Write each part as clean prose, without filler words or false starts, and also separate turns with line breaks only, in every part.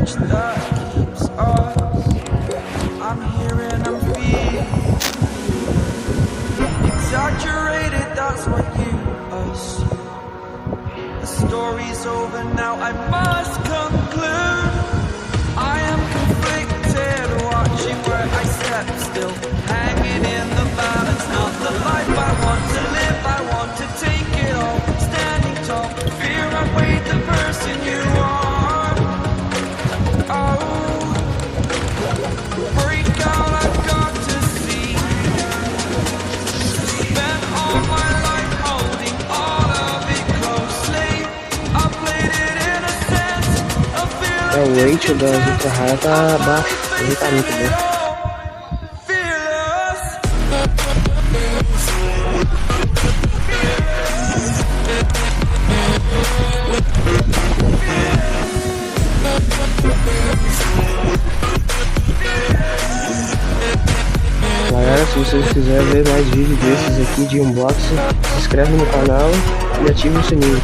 bridge that keeps us. I'm here and I'm feeling exaggerated, that's what you assume. The story's over now, I must conclude. I am conflicted, watching where I step still, hanging in the balance. Not the life I want to live, I want to take it all. Standing tall, fear I weighed the person you are. Oh, break out, I've got to see. Spent all my life holding all of it closely. I played it in a sense of feeling.
O weight das Ultra Rara tá baixo, ele tá muito bem. Galera, se vocês quiserem ver mais vídeos desses aqui de unboxing, se inscreve no canal e ativa o sininho.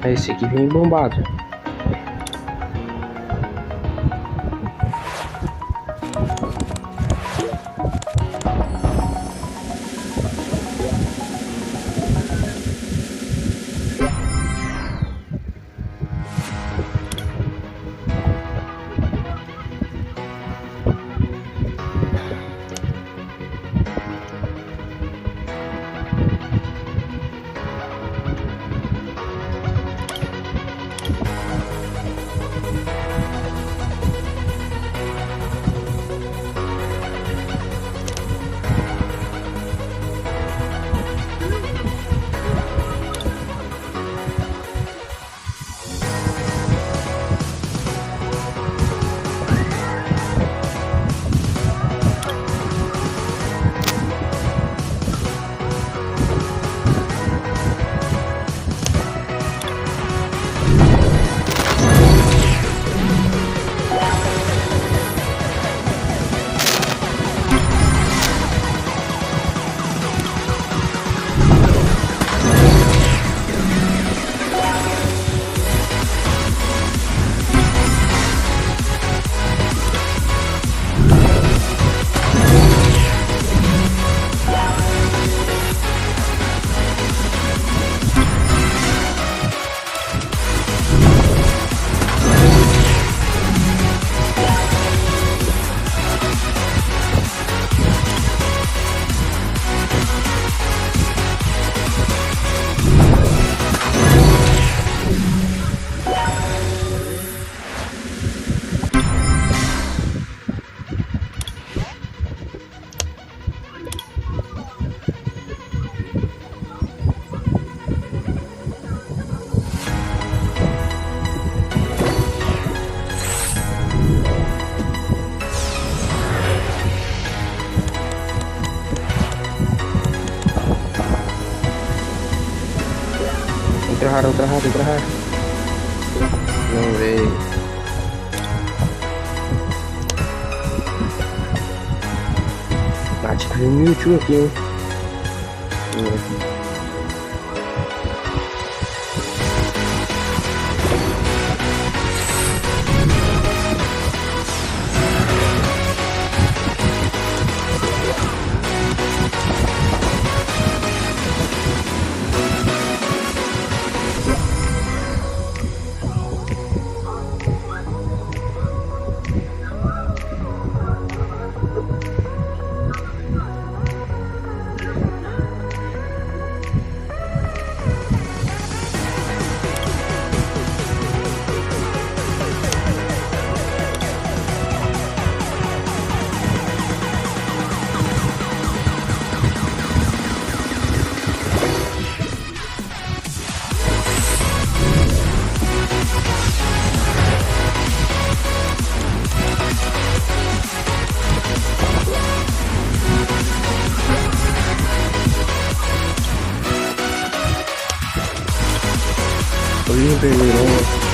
Esse aqui vem bombado. Ultra rara. Não veio. Ah, tipo, veio um Mewtwo aqui, hein? Hoje não peguei não, mano.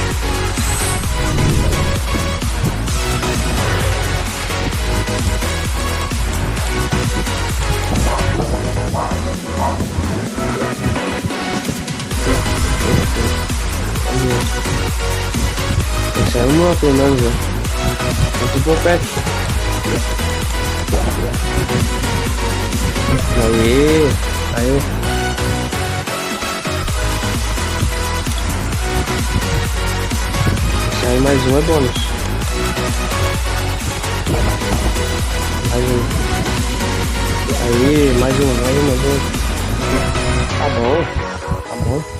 Esse é uma pelo menos, ó. Muito bom pet. Aê, aê. Esse aí mais um é bônus. Mais um. Aí, mais um. Tá bom. Tá bom.